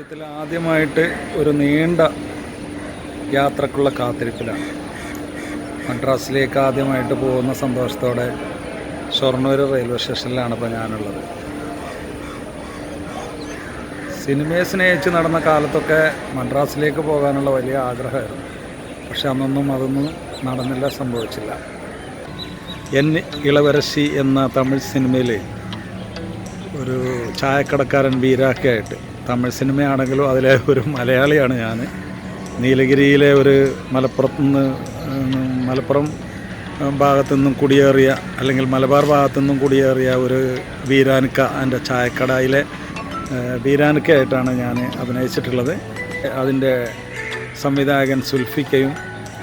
ജീവിതത്തിൽ ആദ്യമായിട്ട് ഒരു നീണ്ട യാത്രക്കുള്ള കാത്തിരിപ്പിലാണ്. മദ്രാസിലേക്ക് ആദ്യമായിട്ട് പോകുന്ന സന്തോഷത്തോടെ ഷൊർണൂർ റെയിൽവേ സ്റ്റേഷനിലാണ് ഇപ്പോൾ ഞാനുള്ളത്. സിനിമയെ സ്നേഹിച്ച് നടന്ന കാലത്തൊക്കെ മദ്രാസിലേക്ക് പോകാനുള്ള വലിയ ആഗ്രഹമായിരുന്നു. പക്ഷെ അതൊന്നും നടന്നില്ല, സംഭവിച്ചില്ല. എൻ ഇളവരശി എന്ന തമിഴ് സിനിമയിൽ ഒരു ചായക്കടക്കാരൻ വീരാക്കയായിട്ട്, തമിഴ് സിനിമയാണെങ്കിലും അതിലെ ഒരു മലയാളിയാണ് ഞാൻ. നീലഗിരിയിലെ ഒരു മലപ്പുറം ഭാഗത്തു നിന്നും കുടിയേറിയ, അല്ലെങ്കിൽ മലബാർ ഭാഗത്തു നിന്നും കുടിയേറിയ ഒരു വീരാനിക്ക, എൻ്റെ ചായക്കടയിലെ വീരാനിക്കയായിട്ടാണ് ഞാൻ അഭിനയിച്ചിട്ടുള്ളത്. അതിൻ്റെ സംവിധായകൻ സുൽഫിക്കയും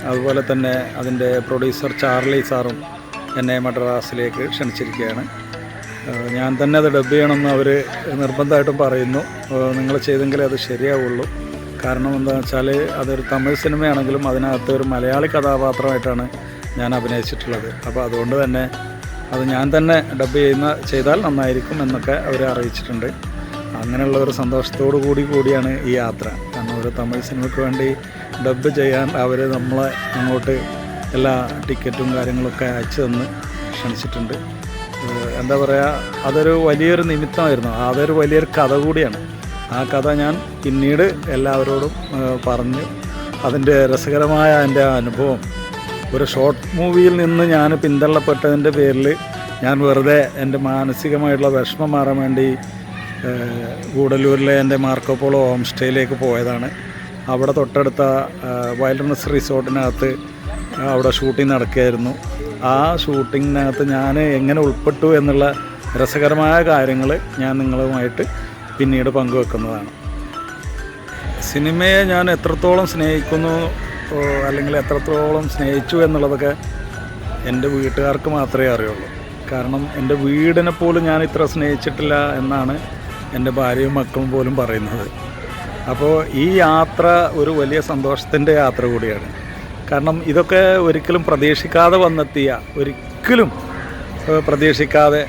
അതുപോലെ തന്നെ അതിൻ്റെ പ്രൊഡ്യൂസർ ചാർലി സാറും എന്നെ മദ്രാസിലേക്ക് ക്ഷണിച്ചിരിക്കുകയാണ്. ഞാൻ തന്നെ അത് ഡബ് ചെയ്യണമെന്ന് അവർ നിർബന്ധമായിട്ടും പറയുന്നു. നിങ്ങൾ ചെയ്തെങ്കിലേ അത് ശരിയാവുള്ളൂ. കാരണം എന്താണെന്ന് വെച്ചാൽ അതൊരു തമിഴ് സിനിമയാണെങ്കിലും അതിനകത്ത് ഒരു മലയാളി കഥാപാത്രമായിട്ടാണ് ഞാൻ അഭിനയിച്ചിട്ടുള്ളത്. അപ്പോൾ അതുകൊണ്ട് തന്നെ അത് ഞാൻ തന്നെ ഡബ് ചെയ്താൽ നന്നായിരിക്കും എന്നൊക്കെ അവർ അറിയിച്ചിട്ടുണ്ട്. അങ്ങനെയുള്ള ഒരു സന്തോഷത്തോടു കൂടിയാണ് ഈ യാത്ര. കാരണം ഒരു തമിഴ് സിനിമയ്ക്ക് വേണ്ടി ഡബ് ചെയ്യാൻ അവർ നമ്മളെ അങ്ങോട്ട് എല്ലാ ടിക്കറ്റും കാര്യങ്ങളൊക്കെ അയച്ചു തന്ന് ക്ഷണിച്ചിട്ടുണ്ട്. എന്താ പറയുക, അതൊരു വലിയൊരു നിമിത്തമായിരുന്നു. അതൊരു വലിയൊരു കഥ കൂടിയാണ്. ആ കഥ ഞാൻ പിന്നീട് എല്ലാവരോടും പറഞ്ഞു. അതിൻ്റെ രസകരമായ എൻ്റെ അനുഭവം, ഒരു ഷോർട്ട് മൂവിയിൽ നിന്ന് ഞാൻ പിന്തള്ളപ്പെട്ടതിൻ്റെ പേരിൽ ഞാൻ വെറുതെ എൻ്റെ മാനസികമായിട്ടുള്ള വിഷമം മാറാൻ വേണ്ടി ഗൂഡല്ലൂരിലെ എൻ്റെ മാർക്കോപോളോ ഹോം സ്റ്റേയിലേക്ക് പോയതാണ്. അവിടെ തൊട്ടടുത്ത വൈൽഡ്നസ് റിസോർട്ടിനകത്ത് അവിടെ ഷൂട്ടിംഗ് നടക്കുകയായിരുന്നു. ആ ഷൂട്ടിങ്ങിനകത്ത് ഞാൻ എങ്ങനെ ഉൾപ്പെട്ടു എന്നുള്ള രസകരമായ കാര്യങ്ങൾ ഞാൻ നിങ്ങളുമായിട്ട് പിന്നീട് പങ്കുവെക്കുന്നതാണ്. സിനിമയെ ഞാൻ എത്രത്തോളം സ്നേഹിക്കുന്നു, അല്ലെങ്കിൽ എത്രത്തോളം സ്നേഹിച്ചു എന്നുള്ളതൊക്കെ എൻ്റെ വീട്ടുകാർക്ക് മാത്രമേ അറിയുള്ളൂ. കാരണം എൻ്റെ വീടിനെ പോലും ഞാൻ ഇത്ര സ്നേഹിച്ചിട്ടില്ല എന്നാണ് എൻ്റെ ഭാര്യയും മക്കളും പോലും പറയുന്നത്. അപ്പോൾ ഈ യാത്ര ഒരു വലിയ സന്തോഷത്തിൻ്റെ യാത്ര കൂടിയാണ്. കാരണം ഇതൊക്കെ ഒരിക്കലും പ്രതീക്ഷിക്കാതെ വന്നെത്തിയ, ഒരിക്കലും പ്രതീക്ഷിക്കാതെ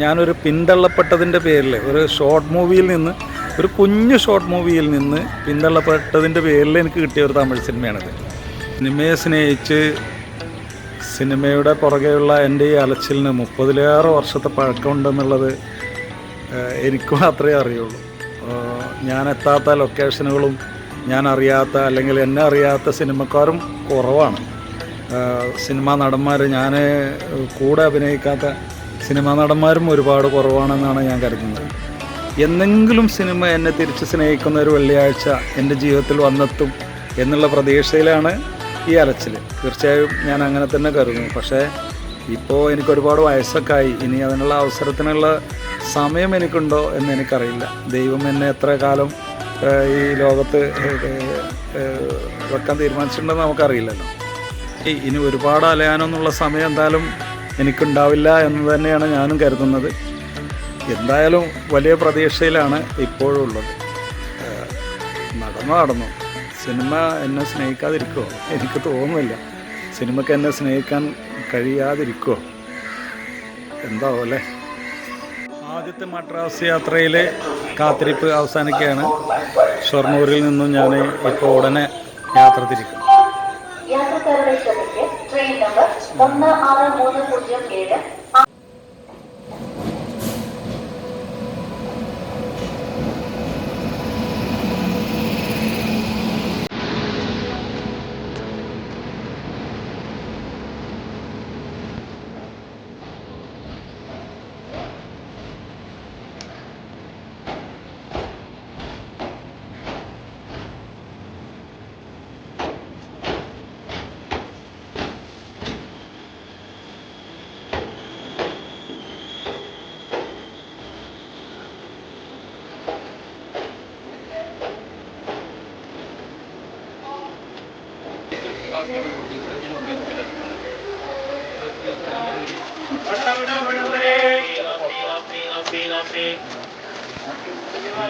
ഞാനൊരു പിന്തള്ളപ്പെട്ടതിൻ്റെ പേരിൽ, ഒരു ഷോർട്ട് മൂവിയിൽ നിന്ന്, ഒരു കുഞ്ഞു ഷോർട്ട് മൂവിയിൽ നിന്ന് പിന്തള്ളപ്പെട്ടതിൻ്റെ പേരിൽ എനിക്ക് കിട്ടിയ ഒരു തമിഴ് സിനിമയാണിത്. സിനിമയെ സ്നേഹിച്ച് സിനിമയുടെ പുറകെയുള്ള എൻ്റെ ഈ അലച്ചിലിന് 30-ലേറെ വർഷത്തെ പഴക്കമുണ്ടെന്നുള്ളത് എനിക്ക് മാത്രമേ അറിയുള്ളൂ. ഞാൻ എത്താത്ത ലൊക്കേഷനുകളും ഞാൻ അറിയാത്ത, അല്ലെങ്കിൽ എന്നെ അറിയാത്ത സിനിമക്കാരും കുറവാണ്. സിനിമാ നടന്മാർ, ഞാൻ കൂടെ അഭിനയിക്കാത്ത സിനിമാ നടന്മാരും ഒരുപാട് കുറവാണെന്നാണ് ഞാൻ കരുതുന്നത്. എന്നെങ്കിലും സിനിമ എന്നെ തിരിച്ച് സ്നേഹിക്കുന്ന ഒരു വെള്ളിയാഴ്ച എൻ്റെ ജീവിതത്തിൽ വന്നെത്തും എന്നുള്ള പ്രതീക്ഷയിലാണ് ഈ അലച്ചിൽ. തീർച്ചയായും ഞാൻ അങ്ങനെ തന്നെ കരുതുന്നു. പക്ഷേ ഇപ്പോൾ എനിക്കൊരുപാട് വയസ്സൊക്കെ ആയി. ഇനി അതിനുള്ള അവസരത്തിനുള്ള സമയം എനിക്കുണ്ടോ എന്ന് എനിക്കറിയില്ല. ദൈവം എന്നെ എത്ര കാലം ഈ ലോകത്ത് വെക്കാൻ തീരുമാനിച്ചിട്ടുണ്ടെന്ന് നമുക്കറിയില്ലല്ലോ. ഇനി ഒരുപാട് അലയാനൊന്നുള്ള സമയം എന്തായാലും എനിക്കുണ്ടാവില്ല എന്ന് തന്നെയാണ് ഞാനും കരുതുന്നത്. എന്തായാലും വലിയ പ്രതീക്ഷയിലാണ് ഇപ്പോഴും ഉള്ളത്. നടന്നു സിനിമ എന്നെ സ്നേഹിക്കാതിരിക്കുമോ? എനിക്ക് തോന്നുന്നില്ല. സിനിമയ്ക്ക് എന്നെ സ്നേഹിക്കാൻ കഴിയാതിരിക്കുമോ? എന്താവും അല്ലേ. ആദ്യത്തെ മദ്രാസ് യാത്രയിലെ കാത്തിരിപ്പ് അവസാനിക്കുകയാണ്. ഷൊർണൂരിൽ നിന്നും ഞാൻ ഇപ്പോൾ ഉടനെ യാത്ര തിരിക്കും. യാത്രക്കാരുടെ ശ്രദ്ധയ്ക്ക് ട്രെയിൻ നമ്പർ 16307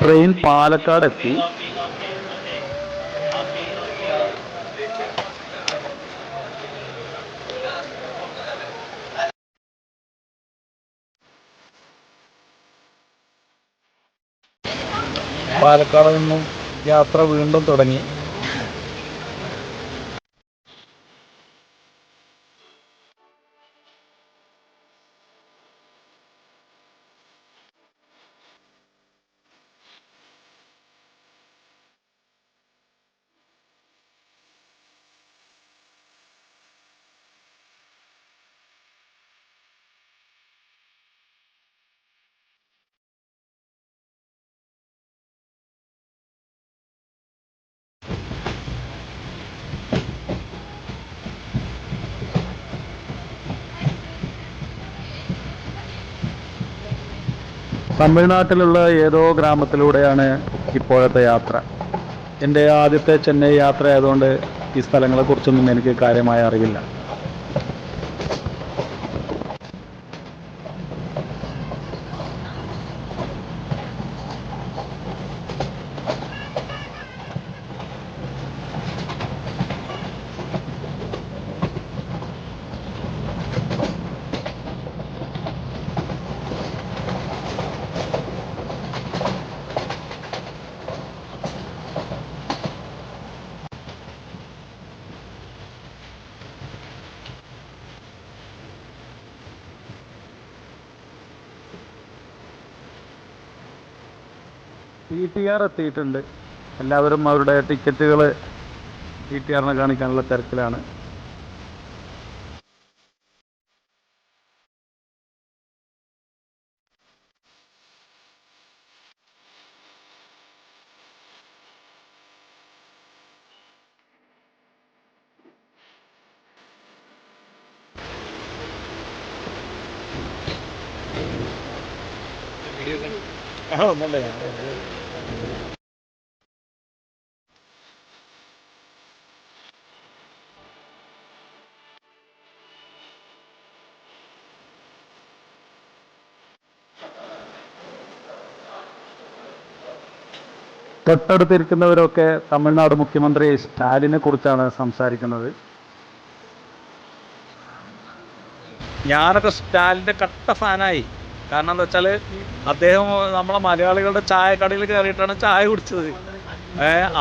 ട്രെയിൻ പാലക്കാട് എത്തി. പാലക്കാട് നിന്നും യാത്ര വീണ്ടും തുടങ്ങി. തമിഴ്നാട്ടിലുള്ള ഏതോ ഗ്രാമത്തിലൂടെയാണ് ഇപ്പോഴത്തെ യാത്ര. എൻ്റെ ആദ്യത്തെ ചെന്നൈ യാത്ര ആയതുകൊണ്ട് ഈ സ്ഥലങ്ങളെക്കുറിച്ചൊന്നും എനിക്ക് കാര്യമായ അറിവില്ല. TTR എത്തിയിട്ടുണ്ട്. എല്ലാവരും അവരുടെ ടിക്കറ്റുകൾ TTRനെ കാണിക്കാനുള്ള തിരക്കിലാണ്. ഒന്നല്ലേ തൊട്ടടുത്തിരിക്കുന്നവരൊക്കെ തമിഴ്നാട് മുഖ്യമന്ത്രി സ്റ്റാലിനെ കുറിച്ചാണ് സംസാരിക്കുന്നത്. ഞാനൊക്കെ സ്റ്റാലിൻ്റെ കട്ട ഫാനായി. കാരണം എന്താ വെച്ചാൽ അദ്ദേഹം നമ്മളെ മലയാളികളുടെ ചായക്കടയിൽ കയറിയിട്ടാണ് ചായ കുടിച്ചത്.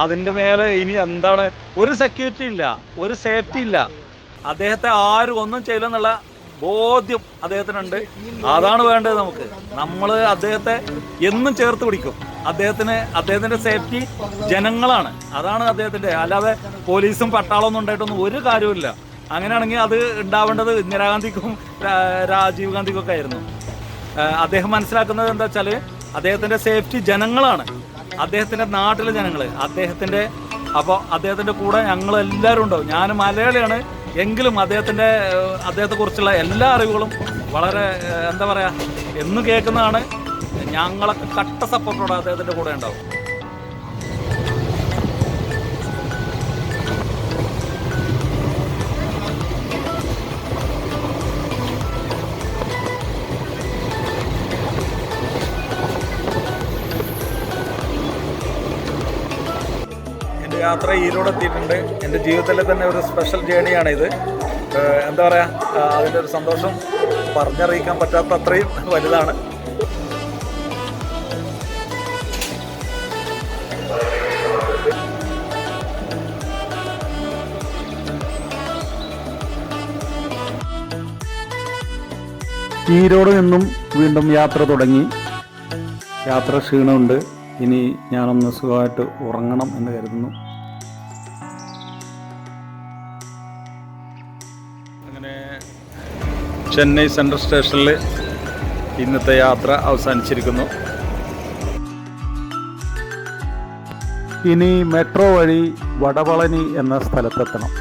അതിൻ്റെ മേലെ ഇനി എന്താണ്, ഒരു സെക്യൂരിറ്റി ഇല്ല, ഒരു സേഫ്റ്റി ഇല്ല. അദ്ദേഹത്തെ ആരും ഒന്നും ചെയ്യില്ലെന്നുള്ള ബോധ്യം അദ്ദേഹത്തിനുണ്ട്. അതാണ് വേണ്ടത് നമുക്ക്. നമ്മൾ അദ്ദേഹത്തെ എന്നും ചേർത്ത് പിടിക്കും. അദ്ദേഹത്തിൻ്റെ സേഫ്റ്റി ജനങ്ങളാണ്. അതാണ് അദ്ദേഹത്തിൻ്റെ. അല്ലാതെ പോലീസും പട്ടാളമൊന്നും ഉണ്ടായിട്ടൊന്നും ഒരു കാര്യമില്ല. അങ്ങനെയാണെങ്കിൽ അത് ഉണ്ടാവേണ്ടത് ഇന്ദിരാഗാന്ധിക്കും രാജീവ് ഗാന്ധിക്കും ഒക്കെ ആയിരുന്നു. അദ്ദേഹം മനസ്സിലാക്കുന്നത് എന്താ വെച്ചാൽ അദ്ദേഹത്തിൻ്റെ സേഫ്റ്റി ജനങ്ങളാണ്, അദ്ദേഹത്തിൻ്റെ നാട്ടിലെ ജനങ്ങൾ. അദ്ദേഹത്തിൻ്റെ കൂടെ ഞങ്ങളെല്ലാവരും ഉണ്ടാവും. ഞാൻ മലയാളിയാണ് എങ്കിലും അദ്ദേഹത്തെക്കുറിച്ചുള്ള എല്ലാ അറിവുകളും വളരെ എന്താ പറയുക എന്നും കേൾക്കുന്നതാണ്. ഞങ്ങളൊക്കെ കട്ട സപ്പോർട്ടോടെ അദ്ദേഹത്തിൻ്റെ കൂടെ ഉണ്ടാവും. യാത്ര ഈരോട് എത്തിയിട്ടുണ്ട്. എൻ്റെ ജീവിതത്തിലെ തന്നെ ഒരു സ്പെഷ്യൽ ജേണിയാണിത്. എന്താ പറയുക, അതിൻ്റെ ഒരു സന്തോഷം പറഞ്ഞറിയിക്കാൻ പറ്റാത്ത അത്രയും വലുതാണ്. ഈരോട് നിന്നും വീണ്ടും യാത്ര തുടങ്ങി. യാത്ര ക്ഷീണമുണ്ട്. ഇനി ഞാനൊന്ന് സുഖമായിട്ട് ഉറങ്ങണം എന്ന് കരുതുന്നു. അങ്ങനെ ചെന്നൈ സെൻട്രൽ സ്റ്റേഷനിൽ ഇന്നത്തെ യാത്ര അവസാനിച്ചിരിക്കുന്നു. ഇനി മെട്രോ വഴി വടവളനി എന്ന സ്ഥലത്തെത്തണം.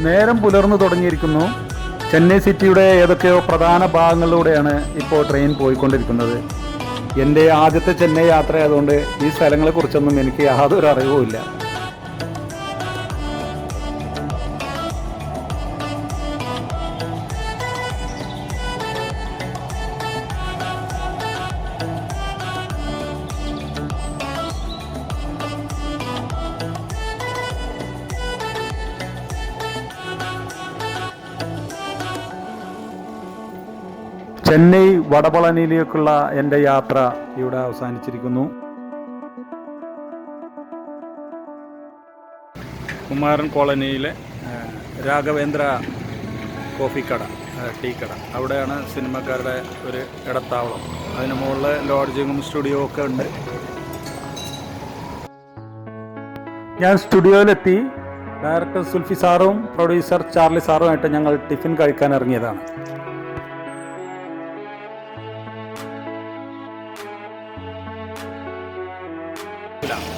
നേരം പുലർന്നു തുടങ്ങിയിരിക്കുന്നു. ചെന്നൈ സിറ്റിയുടെ ഏതൊക്കെയോ പ്രധാന ഭാഗങ്ങളിലൂടെയാണ് ഇപ്പോൾ ട്രെയിൻ പോയിക്കൊണ്ടിരിക്കുന്നത്. എൻ്റെ ആദ്യത്തെ ചെന്നൈ യാത്രയായതുകൊണ്ട് ഈ സ്ഥലങ്ങളെക്കുറിച്ചൊന്നും എനിക്ക് യാതൊരു അറിവുമില്ല. ചെന്നൈ വടപളനിയിലേക്കുള്ള എൻ്റെ യാത്ര ഇവിടെ അവസാനിച്ചിരിക്കുന്നു. കുമാരൻ കോളനിയിലെ രാഘവേന്ദ്ര കോഫി കട, ടീ കട, അവിടെയാണ് സിനിമക്കാരുടെ ഒരു ഇടത്താവളം. അതിന് മുകളിൽ ലോഡ്ജിങ്ങും സ്റ്റുഡിയോ ഒക്കെ ഉണ്ട്. ഞാൻ സ്റ്റുഡിയോയിലെത്തി. ഡയറക്ടർ സുൽഫി സാറും പ്രൊഡ്യൂസർ ചാർലി സാറുമായിട്ട് ഞങ്ങൾ ടിഫിൻ കഴിക്കാൻ ഇറങ്ങിയതാണ്.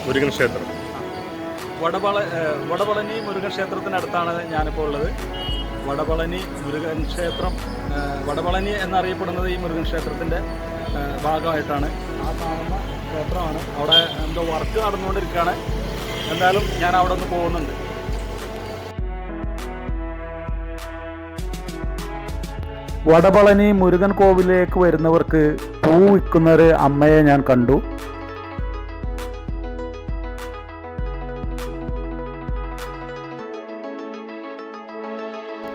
മുരുകൻ ക്ഷേത്രം, വടപളനി മുരുകൻ ക്ഷേത്രത്തിനടുത്താണ് ഞാനിപ്പോൾ ഉള്ളത്. വടപളനി മുരുകൻ ക്ഷേത്രം, വടപളനി എന്നറിയപ്പെടുന്നത് ഈ മുരുകൻ ക്ഷേത്രത്തിൻ്റെ ഭാഗമായിട്ടാണ്. ആ കാണുന്ന ക്ഷേത്രമാണ്. അവിടെ എന്തോ വർക്ക് നടന്നുകൊണ്ടിരിക്കുകയാണ്. എന്തായാലും ഞാൻ അവിടെ ഒന്ന് പോകുന്നുണ്ട്. വടപളനി മുരുകൻ കോവിലേക്ക് വരുന്നവർക്ക് പൂ വിൽക്കുന്നൊരു അമ്മയെ ഞാൻ കണ്ടു.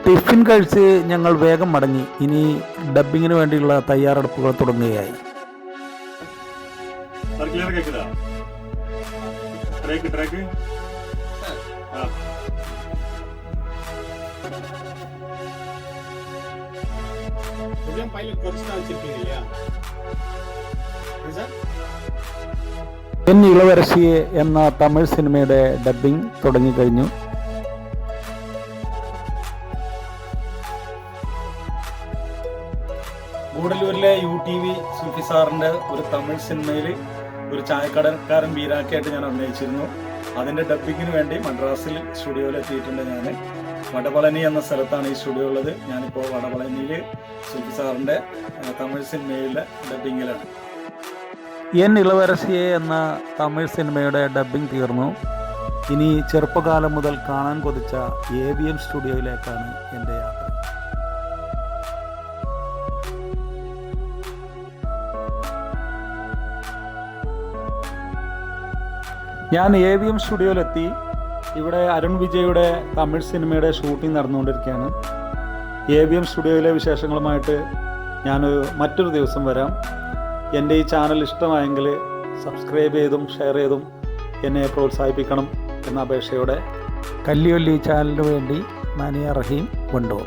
ടിഫിൻ കഴിച്ച് ഞങ്ങൾ വേഗം മടങ്ങി. ഇനി ഡബ്ബിങ്ങിന് വേണ്ടിയുള്ള തയ്യാറെടുപ്പുകൾ തുടങ്ങുകയായി. എൻ ഇളവരശിയെ എന്ന തമിഴ് സിനിമയുടെ ഡബ്ബിംഗ് തുടങ്ങിക്കഴിഞ്ഞു. ഗൂഡല്ലൂരിലെ UTV സുൽഫി സാറിൻ്റെ ഒരു തമിഴ് സിനിമയിൽ ഒരു ചായക്കടക്കാരൻ വീരാക്കിയായിട്ട് ഞാൻ അഭിനയിച്ചിരുന്നു. അതിൻ്റെ ഡബ്ബിങ്ങിന് വേണ്ടി മദ്രാസിൽ സ്റ്റുഡിയോയിൽ എത്തിയിട്ടുണ്ട്. ഞാൻ വടപളനി എന്ന സ്ഥലത്താണ് ഈ സ്റ്റുഡിയോ ഉള്ളത്. ഞാനിപ്പോൾ വടപളനിയിൽ സുൽഫി സാറിൻ്റെ തമിഴ് സിനിമയിലെ ഡബ്ബിങ്ങിലാണ്. എൻ ഇളവരശിയെ എന്ന തമിഴ് സിനിമയുടെ ഡബ്ബിംഗ് തീർന്നു. ഇനി ചെറുപ്പകാലം മുതൽ കാണാൻ കൊതിച്ച AVM സ്റ്റുഡിയോയിലേക്കാണ് എൻ്റെ യാത്ര. ഞാൻ AVM സ്റ്റുഡിയോയിലെത്തി. ഇവിടെ അരുൺ വിജയുടെ തമിഴ് സിനിമയുടെ ഷൂട്ടിംഗ് നടന്നുകൊണ്ടിരിക്കുകയാണ്. AVM സ്റ്റുഡിയോയിലെ വിശേഷങ്ങളുമായിട്ട് ഞാൻ മറ്റൊരു ദിവസം വരാം. എൻ്റെ ഈ ചാനൽ ഇഷ്ടമായെങ്കിൽ സബ്സ്ക്രൈബ് ചെയ്തും ഷെയർ ചെയ്തും എന്നെ പ്രോത്സാഹിപ്പിക്കണം എന്ന അപേക്ഷയോടെ കല്ലിയൊല്ലി ചാനലിന് വേണ്ടി മാനിയ റഹീം വണ്ടൂർ.